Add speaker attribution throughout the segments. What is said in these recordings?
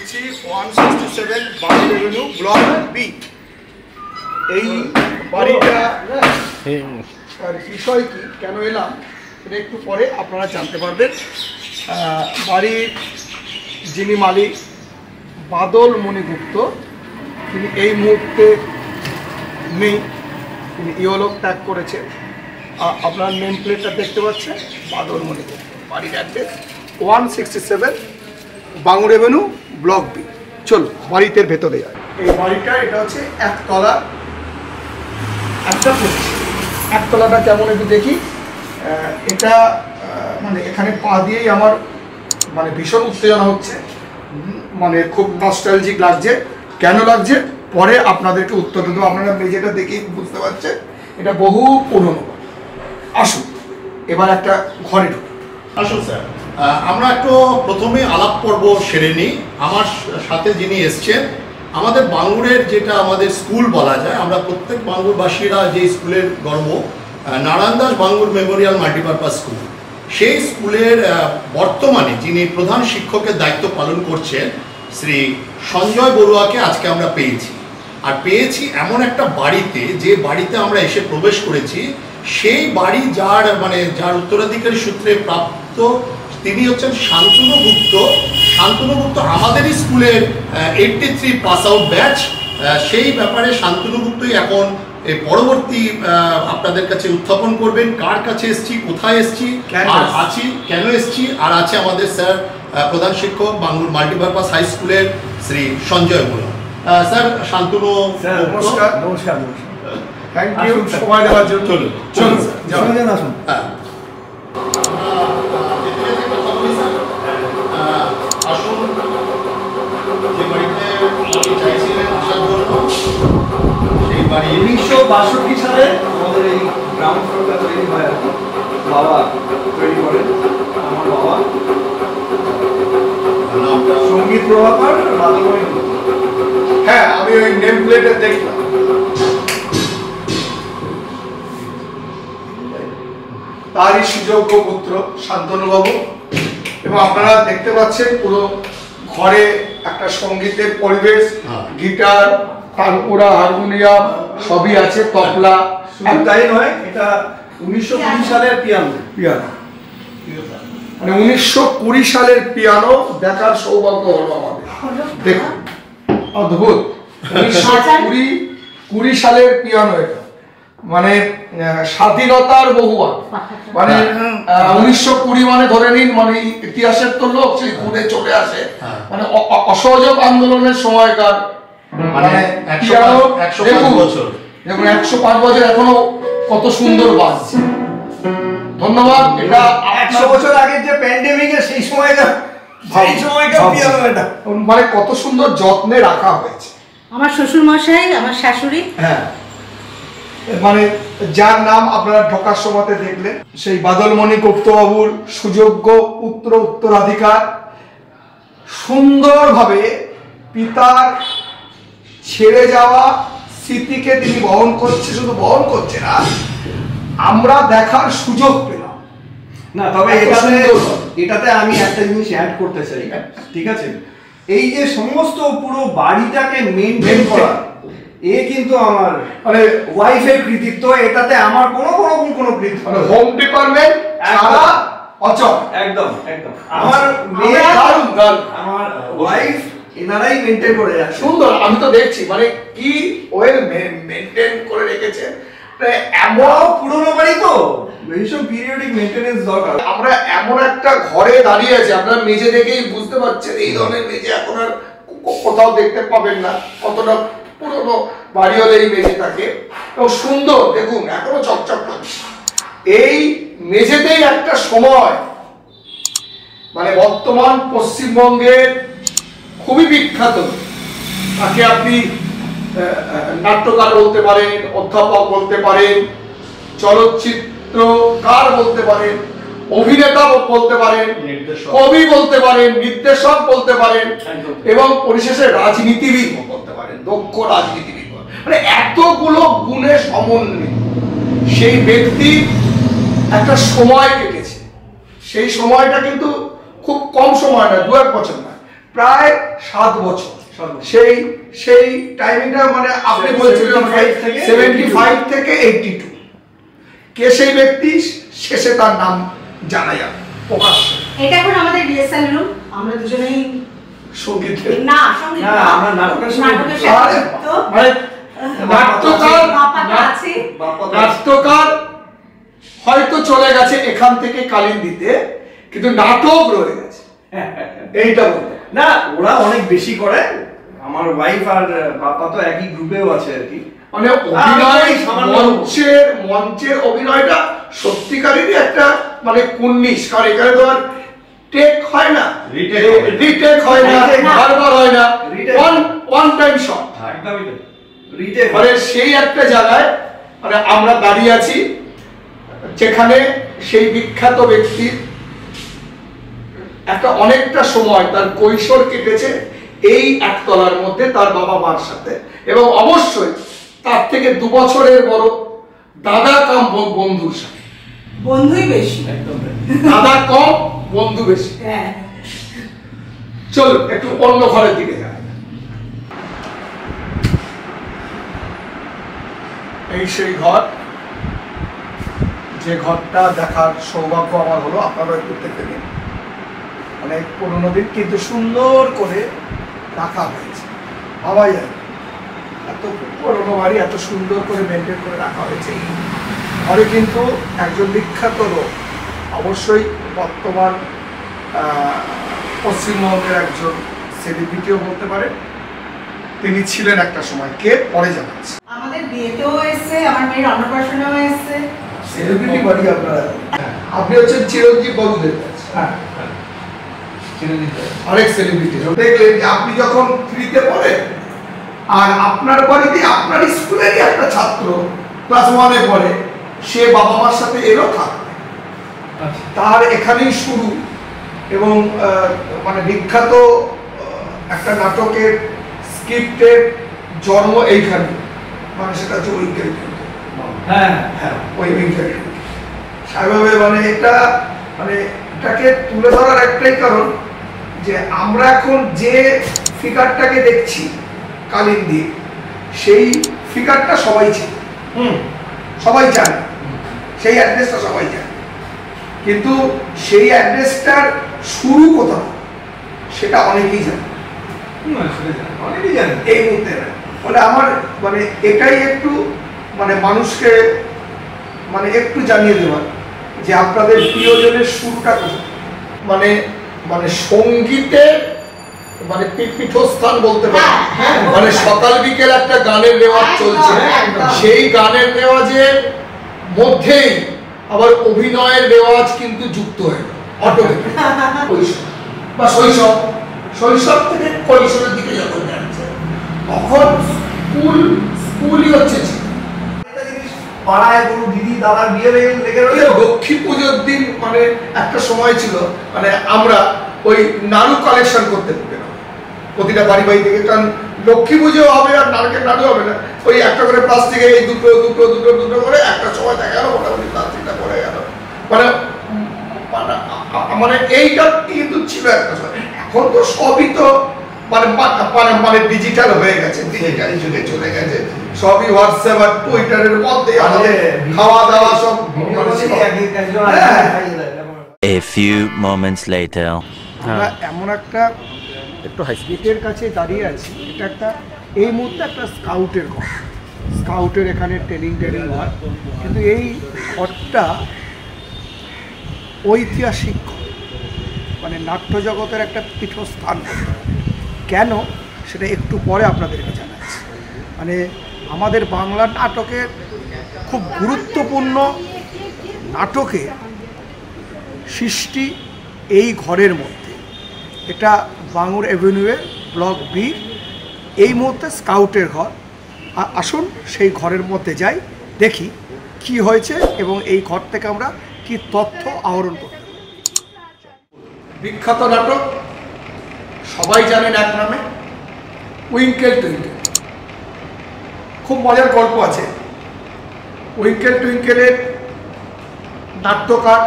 Speaker 1: দিচ্ছি 167 বাড়ি revenue block B. এই বাড়িটা বিষয় কি, কেন এলাম এটা একটু পরে আপনারা জানতে পারবেন। বাড়ির যিনি মালিক বাদল মণিগুপ্ত, তিনি এই মুহূর্তে নেই, তিনি ইহলোক ত্যাগ করেছে। আপনার নেম প্লেটটা দেখতে পাচ্ছেন, বাদল মণিগুপ্ত। বাড়ির address 167 Bangur avenue block B. চলো বাড়িতে ভেতরে যায়। এই বাড়িটা এটা হচ্ছে একতলা, একটা একতলাটা কেমন একটু দেখি। এটা মানে এখানে পা দিয়েই আমার মানে ভীষণ উত্তেজনা হচ্ছে, মানে খুব নস্টালজিক লাগছে। কেন লাগছে পরে আপনাদেরকে উত্তর দেবো। আপনারা মেঝেটা দেখেই বুঝতে পারছেন এটা বহু পুরনো। আসুন এবার একটা ঘরে ঢুকুন।
Speaker 2: আসুন স্যার, আমরা একটু প্রথমে আলাপ পর্ব সেরে নিই। আমার সাথে যিনি এসছেন, আমাদের বাঙুরের যেটা আমাদের স্কুল বলা যায়, আমরা প্রত্যেক বাঙুরবাসীরা যে স্কুলের গর্ব, Narayan Das Bangur Memorial multipurpose school, সেই স্কুলের বর্তমানে যিনি প্রধান শিক্ষকের দায়িত্ব পালন করছেন শ্রী সঞ্জয় বড়ুয়াকে আজকে আমরা পেয়েছি। আর পেয়েছি এমন একটা বাড়িতে, যে বাড়িতে আমরা এসে প্রবেশ করেছি, সেই বাড়ি যার উত্তরাধিকারী সূত্রে প্রাপ্ত, তিনি হচ্ছেন শান্তনু গুপ্ত। শান্তনু গুপ্ত আমাদেরই স্কুলের 83 পাস আউট ব্যাচ। সেই ব্যাপারে শান্তনু গুপ্তই এখন পরবর্তী আপনাদের কাছে উত্থাপন করবেন। কার কাছে এসছি, কোথায় এসছি, আর আছি কেন এসছি, আর আছে আমাদের স্যার প্রধান শিক্ষক বাঙুর মাল্টিপারপাস হাই স্কুলের শ্রী সঞ্জয় বড়ুয়া। স্যার, শান্তনু
Speaker 1: নমস্কার। নমস্কার, থ্যাংক ইউ সময় দেওয়ার জন্য। চলুন চলুন আসুন।
Speaker 2: আসুন, যে বাড়িতে চাইছিলেন আসার জন্য, সেই বাড়ি
Speaker 3: 1962 সালে আমাদের এই গ্রাউন্ড ফ্লোরটা তৈরি হয় আর কি। বাবা তৈরি করেন, আমার বাবা সঙ্গীত প্রভাকর বাদলমণি।
Speaker 1: হ্যাঁ, আমি ওই নেম প্লেটে দেখলাম। তারই সুযোগ্য পুত্র শান্তনুবাবু। এবং আপনারা দেখতে পাচ্ছেন পুরো ঘরে একটা সঙ্গীতের পরিবেশ, গিটার, তানপুরা, হারমোনিয়াম সবই আছে, তবলা।
Speaker 3: শুধু তাই নয়, এটা 1920 সালের পিয়ানো।
Speaker 1: মানে 1920 সালের পিয়ানো দেখার সৌভাগ্য হলো আমাদের। দেখুন, অদ্ভুত। 1920 সালের পিয়ানো এটা, মানে স্বাধীনতার বহুবার, মানে 1920 মানে ধরে নিন, মানে ইতিহাসের তো লোক সেই ঘুরে চলে আসে, মানে অসহযোগ আন্দোলনের সময়কার মানে পিয়ানো। দেখুন 105 বছর এখনো কত সুন্দর বাজছে। ধন্যবাদ। এটা
Speaker 3: 100 বছর আগে যে প্যান্ডেমিকে সেই সময়কার পিয়ানো, এটা
Speaker 1: মানে কত সুন্দর যত্নে রাখা হয়েছে।
Speaker 4: আমার শ্বশুর মশাই, আমার শাশুড়ি,
Speaker 1: হ্যাঁ, মানে যার নাম আপনারা ঢোকার সময়তে দেখলেন, সেই বাদলমণি গুপ্তবাবুর সুযোগ্য পুত্র, উত্তরাধিকার। সুন্দরভাবে পিতার ছেড়ে যাওয়া স্মৃতিকে তিনি বহন করছে, শুধু বহন করছে না, আমরা দেখার সুযোগ পেলাম।
Speaker 3: না, তবে এটাতে আমি একটা জিনিস অ্যাড করতে চাই। ঠিক আছে, এই যে সমস্ত পুরো বাড়িটাকে মেইনটেইন করা, এ কিন্তু আমার মানে ওয়াইফের কৃতিত্ব। এটাতে আমার কোনো কৃতিত্ব,
Speaker 1: মানে হোম ডিপার্টমেন্ট সারা অচল।
Speaker 3: একদম একদম। আমার মেয়ে, আমার ওয়াইফ, এনারাই মেইনটেইন করে যাচ্ছে।
Speaker 1: সুন্দর, আমি তো দেখছি মানে কি ওয়েল মেইনটেইন করে রেখেছে। এমন
Speaker 3: পুরোনো বাড়ি তো ভীষণ পিরিয়ডিক মেইনটেনেন্স দরকার।
Speaker 1: আমরা এমন একটা ঘরে দাঁড়িয়ে আছি, আপনার মেঝে দেখেই বুঝতে পারছেন এই ধরনের মেঝে এখন আর কোথাও দেখতে পাবেন না। কতটা পুরোনো বাড়ি হলে এই মেঝে থাকে, এবং সুন্দর দেখুন এখনো চকচক করছে। এই মেঝেতেই একটা সময়, মানে বর্তমান পশ্চিমবঙ্গের খুবই বিখ্যাত, তাকে আপনি নাট্যকার বলতে পারেন, অধ্যাপক বলতে পারেন, চলচ্চিত্রকার বলতে পারেন, অভিনেতা বলতে পারেন, কবি বলতে পারেন, নির্দেশক বলতে পারেন, এবং পরিশেষে রাজনীতিবিদ বলতে পারেন, দক্ষ রাজনীতিবিদ। মানে এতগুলো গুণে সমন্বিত সেই ব্যক্তি একটা সময় কেটেছে। সেই সময়টা কিন্তু খুব কম সময় না, 2-1 বছর না, প্রায় 7 বছর। সেই টাইমিংটা মানে আপনি বলছিলেন 75 থেকে 82। কে সেই ব্যক্তি, শেষে তার নাম জানা যাবে প্রকাশ্য।
Speaker 4: এটা এখন আমাদের রিহার্সাল রুম, আমরা দুজনেই
Speaker 1: সঙ্গীতে
Speaker 4: না সঙ্গীত
Speaker 3: না, আমরা নাটকের
Speaker 4: নাটকের
Speaker 1: আরে,
Speaker 4: সাথে যুক্ত।
Speaker 1: মানে
Speaker 4: বাপ্পাটা আছে।
Speaker 1: নাট্যকার হয়তো চলে গেছে এখান থেকে কালীন দিতে, কিন্তু নাটক রয়ে গেছে, এইটা বলতে।
Speaker 3: না, ওরা অনেক বেশি করে। আমার ওয়াইফ আর বাপ্পা তো একই গ্রুপেও আছে আর কি।
Speaker 1: মানে অভিনয়, মঞ্চের অভিনয়টা সত্যিকারেরই একটা মানে কুন্নিশ, কারণ এখানে তো আর টেক হয় না, রিটেক হয় না, বারবার হয় না, ওয়ান টাইম শট।
Speaker 3: একদমই রিটেক।
Speaker 1: মানে সেই একটা জায়গায় মানে আমরা দাঁড়িয়ে আছি, যেখানে সেই বিখ্যাত ব্যক্তির একটা অনেকটা সময় তার কৈশোর কেটেছে এই একতলার মধ্যে তার বাবা মার সাথে, এবং অবশ্যই তার থেকে 2 বছরের বড় দাদা কম বন্ধুর সাথে।
Speaker 4: বন্ধুই বেশি,
Speaker 3: একদম
Speaker 1: দাদা কম বন্ধু বেশি।
Speaker 4: হ্যাঁ।
Speaker 1: চলো একটু অন্য ঘরের দিকে যাই। এই সেই ঘর, যে ঘরটা দেখার সৌভাগ্য আমার হলো, আপনারা একটু দেখে নিন। অনেক পুরোনো দিন, কিন্তু সুন্দর করে রাখা হয়েছে। ভাবাই যায় এত পুরোনো বাড়ি এত সুন্দর করে মেনটেন করে রাখা হয়েছে। এই ঘরে কিন্তু একজন বিখ্যাত লোক, অবশ্যই বর্তমান পশ্চিমবঙ্গের একজন সেলিব্রিটিও বলতে পারে, তিনি ছিলেন একটা সময়। কে পরে জানাচ্ছে।
Speaker 4: আমাদের বিয়েতেও এসেছে, আমার মেয়ের অন্নপ্রাশনেও এসেছে।
Speaker 1: সেলিব্রিটি বাড়ি আপনারা। আপনি হচ্ছেন চিরঞ্জীব বাবুদের কাছে।
Speaker 3: হ্যাঁ,
Speaker 1: আরেক সেলিব্রিটি দেখলেন যে আপনি যখন ফ্রিতে পড়েন, আর আপনার বাড়িতে আপনার স্কুলেরই একটা ছাত্র ক্লাস 1-এ পড়ে, সে বাবা মার সাথে এলো থাকবে, তার এখানেই শুরু, এবং মানে বিখ্যাত একটা নাটকের স্ক্রিপ্টের জন্ম এইখানে, মানে সেটা হচ্ছে উইঙ্কেল।
Speaker 3: হ্যাঁ
Speaker 1: হ্যাঁ, ওই উইঙ্কেল স্বাভাবে মানে এটা মানে এটাকে তুলে ধরার একটাই কারণ যে আমরা এখন যে ফিগারটাকে দেখছি কালীন দিয়ে, সেই ফিগারটা সবাই চেনে, সবাই জানে, সেই অ্যাড্রেসটা সবাই জানে, কিন্তু সেই অ্যাড্রেসটার শুরু কোথাও সেটা অনেকেই জানে,
Speaker 3: অনেকেই জানেন
Speaker 1: এই মুহূর্তে না। বলে আমার মানে এটাই একটু মানে মানুষকে মানে একটু জানিয়ে দেওয়ার যে আপনাদের প্রিয়জনের শুরুটা কোথায়, মানে মানে সঙ্গীতের মানে পীঠস্থান বলতে পারেন। মানে সকাল বিকেল একটা গানের রেওয়াজ চলছে, সেই গানের রেওয়াজের মধ্যেই আবার অভিনয়ের রেওয়াজ কিন্তু যুক্ত হয়ে গেল অটোমেটিক। কৈশোর বা শৈশব থেকে কৈশোরের দিকে যখন যাচ্ছে, তখন স্কুলই হচ্ছে
Speaker 3: পাড়ায় কোনো দিদি দাদার বিয়ে লেগে রইল।
Speaker 1: লক্ষ্মী পুজোর দিন মানে একটা সময় ছিল, মানে আমরা ওই নাড়ু কালেকশন করতে ঢুকে না প্রতিটা বাড়ি বাড়ি থেকে, কারণ লক্ষ্মী পুজো হবে আর নারকেল নাড়ু হবে না, ওই একটা করে প্লাস্টিকে এই দুটো দুটো দুটো দুটো করে একটা সময় দেখা গেল মোটামুটি প্লাস্টিকটা পড়ে গেল, মানে মানে এইটা কিন্তু ছিল একটা সময়। এখন তো সবই তো মানে মানে ডিজিটাল হয়ে গেছে, ডিজিটাল যুগে চলে গেছে, সবই হোয়াটসঅ্যাপ আর টুইটারের মধ্যে আমাদের খাওয়া দাওয়া সব।
Speaker 5: A few moments later.
Speaker 1: আমরা এমন একটা একটু হাইস্পিডের কাছে দাঁড়িয়ে আছি, এটা একটা এই মুহূর্তে একটা স্কাউটের ঘর, স্কাউটের এখানে ট্রেনিং হয়, কিন্তু এই ঘরটা ঐতিহাসিক ঘর, মানে নাট্য জগতের একটা পীঠস্থান। কেন সেটা একটু পরে আপনাদেরকে জানাচ্ছি। মানে আমাদের বাংলা নাটকের খুব গুরুত্বপূর্ণ নাটকের সৃষ্টি এই ঘরের মধ্যে। এটা বাঙুর অ্যাভিনিউয়ে ব্লক বি, এই মুহূর্তে স্কাউটের ঘর। আসুন সেই ঘরের মধ্যে যাই, দেখি কি হয়েছে এবং এই ঘর থেকে আমরা কি তথ্য আহরণ করতে পারি। বিখ্যাত নাটক সবাই জানেন এক নামে, উইঙ্কেল টুইঙ্কেল। খুব মজার গল্প আছে। উইঙ্কেল টুইঙ্কেলের নাট্যকার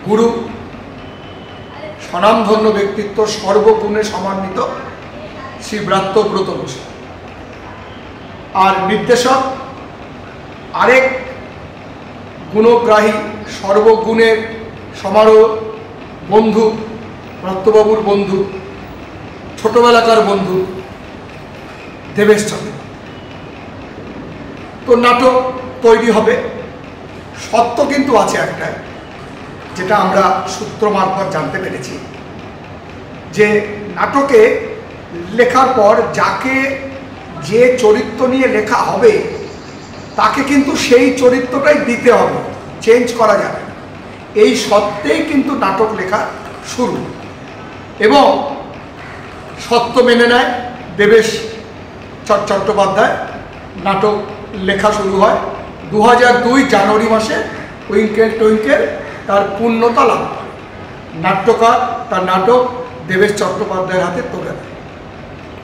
Speaker 1: গুরু স্বনামধন্য ব্যক্তিত্ব, সর্বগুণে সমন্বিত শ্রী ব্রাত্যব্রত বসু। আর নির্দেশক আরেক গুণগ্রাহী, সর্বগুণের সমারোহ বন্ধু, ব্রাত্যবাবুর বন্ধু, ছোটবেলাকার বন্ধু দেবেশ চন্দ্র। তো নাটক তৈরি হবে, সত্য কিন্তু আছে একটাই, যেটা আমরা সূত্র মারফত জানতে পেরেছি, যে নাটকে লেখার পর যাকে যে চরিত্র নিয়ে লেখা হবে তাকে কিন্তু সেই চরিত্রটাই দিতে হবে, চেঞ্জ করা যাবে না। এই সত্ত্বেই কিন্তু নাটক লেখা শুরু, এবং সত্য মেনে নেয় দেবেশ চট্টোপাধ্যায়। নাটক লেখা শুরু হয় 2002 জানুয়ারি মাসে। উইঙ্কেল টুইঙ্কেল তার পূর্ণতা লাভ করে, নাট্যকার তার নাটক দেবেশ চট্টোপাধ্যায়ের হাতে তুলে দেয়।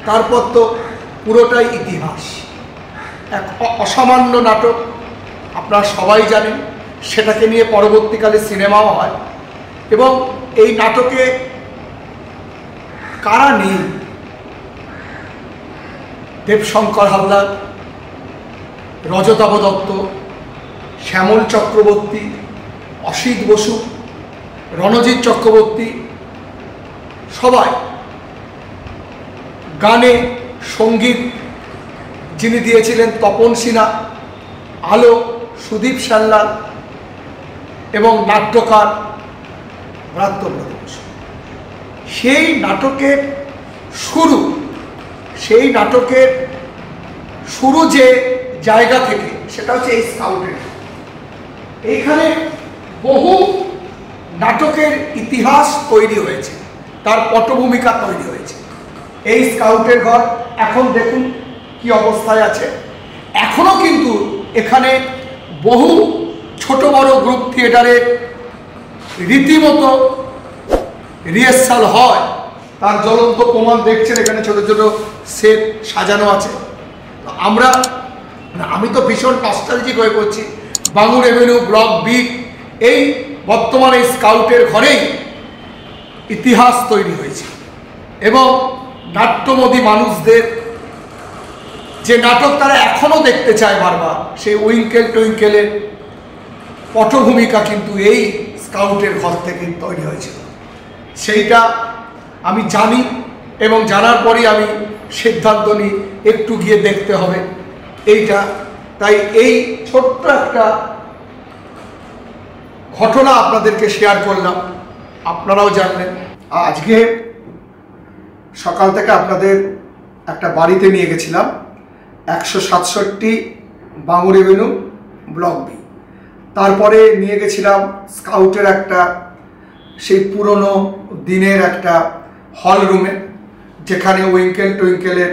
Speaker 1: তারপর তো পুরোটাই ইতিহাস, এক অসামান্য নাটক, আপনারা সবাই জানেন। সেটাকে নিয়ে পরবর্তীকালে সিনেমাও হয়, এবং এই নাটকে কারা নেই? দেবশঙ্কর হালদার, রজতাভ দত্ত, শ্যামল চক্রবর্তী, অসিত বসু, রণজিৎ চক্রবর্তী, সবাই। গানে সঙ্গীত যিনি দিয়েছিলেন তপন সিনহা, আলো সুদীপ সান্যাল, এবং নাট্যকার ব্রাত্যব্রত বসু। সেই নাটকের শুরু যে জায়গা থেকে, সেটা হচ্ছে এই স্কাউটের। এইখানে বহু নাটকের ইতিহাস তৈরি হয়েছে, তার পটভূমিকা তৈরি হয়েছে। এই স্কাউটের ঘর এখন দেখুন কি অবস্থায় আছে। এখনো কিন্তু এখানে বহু ছোট বড় গ্রুপ থিয়েটারের রীতিমতো রিহার্সাল হয়, তার জ্বলন্ত প্রমাণ দেখছেন। এখানে ছোট ছোট সেট সাজানো আছে। আমি তো ভীষণ নস্টালজিক হয়ে পড়ছি। বাঙুর এভিনিউ, ব্লক বি, এই বর্তমানে স্কাউটের ঘরেই ইতিহাস তৈরি হয়েছে, এবং নাট্যমোদী মানুষদের যে নাটক তারা এখনো দেখতে চায় বারবার, সেই উইঙ্কেল টুইঙ্কেলের পটভূমিকা কিন্তু এই স্কাউটের ঘর থেকে তৈরি হয়েছিল। সেইটা আমি জানি, এবং জানার পরই আমি সিদ্ধান্ত নিই একটু গিয়ে দেখতে হবে এইটা। তাই এই ছোট্ট একটা ঘটনা আপনাদেরকে শেয়ার করলাম, আপনারাও জানলেন। আজকে সকাল থেকে আপনাদের একটা বাড়িতে নিয়ে গেছিলাম, 167 বাঙুর এভিনিউ, ব্লক বি। তারপরে নিয়ে গেছিলাম স্কাউটের একটা সেই পুরনো দিনের একটা হল রুমে, যেখানে উইঙ্কেল টুইঙ্কেলের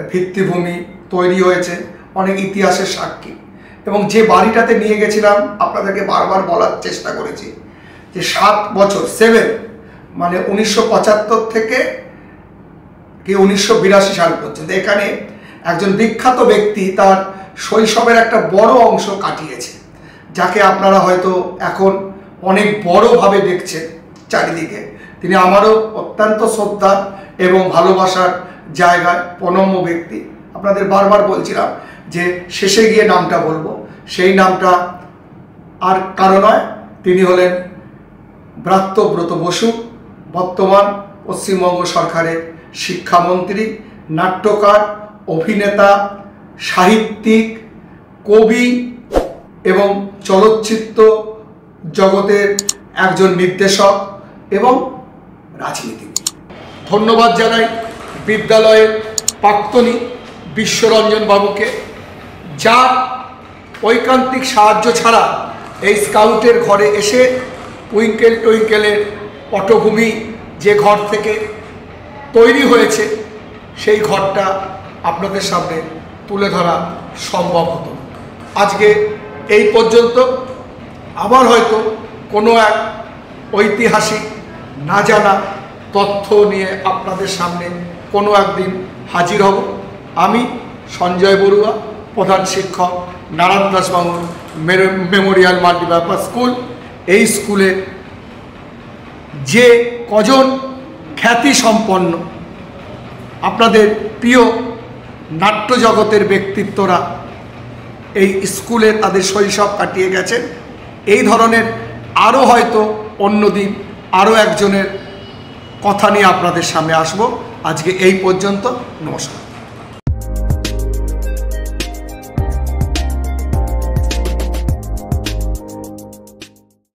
Speaker 1: ভিত্তিভূমি তৈরি হয়েছে, অনেক ইতিহাসের সাক্ষী। এবং যে বাড়িটাতে নিয়ে গেছিলাম আপনাদেরকে বারবার বলার চেষ্টা করেছি যে 7 বছর, 7 মানে 1975 থেকে 1982 সাল পর্যন্ত এখানে একজন বিখ্যাত ব্যক্তি তার শৈশবের একটা বড় অংশ কাটিয়েছে, যাকে আপনারা হয়তো এখন অনেক বড়ভাবে দেখছেন চারিদিকে। তিনি আমারও অত্যন্ত শ্রদ্ধা এবং ভালোবাসার জায়গায় প্রণম্য ব্যক্তি। আপনাদের বারবার বলছিলাম যে শেষে গিয়ে নামটা বলবো, সেই নামটা আর কারো নয়, তিনি হলেন ব্রাত্যব্রত বসু, বর্তমান পশ্চিমবঙ্গ সরকারের শিক্ষামন্ত্রী, নাট্যকার, অভিনেতা, সাহিত্যিক, কবি এবং চলচ্চিত্র জগতের একজন নির্দেশক এবং রাজনীতিবিদ। ধন্যবাদ জানাই বিদ্যালয়ের প্রাক্তনী বিশ্বরঞ্জন বাবুকে, যার ঐকান্তিক সাহায্য ছাড়া এই স্কাউটের ঘরে এসে উইঙ্কেল টুইঙ্কেলের পটভূমি যে ঘর থেকে তৈরি হয়েছে সেই ঘরটা আপনাদের সামনে তুলে ধরা সম্ভব হতো। আজকে এই পর্যন্ত। আবার হয়তো কোনো এক ঐতিহাসিক না জানা তথ্য নিয়ে আপনাদের সামনে কোনো একদিন হাজির হব। আমি সঞ্জয় বড়ুয়া, প্রধান শিক্ষক, Narayan Das Bangur Memorial multipurpose school. এই স্কুলে যে কজন খ্যাতি সম্পন্ন আপনাদের প্রিয় নাট্য জগতের ব্যক্তিত্বরা এই স্কুলে তাদের শৈশব কাটিয়ে গেছেন, এই ধরনের আরও হয়তো অন্যদিন আরও একজনের কথা নিয়ে আপনাদের সামনে আসব। আজকে এই পর্যন্ত, নমস্কার।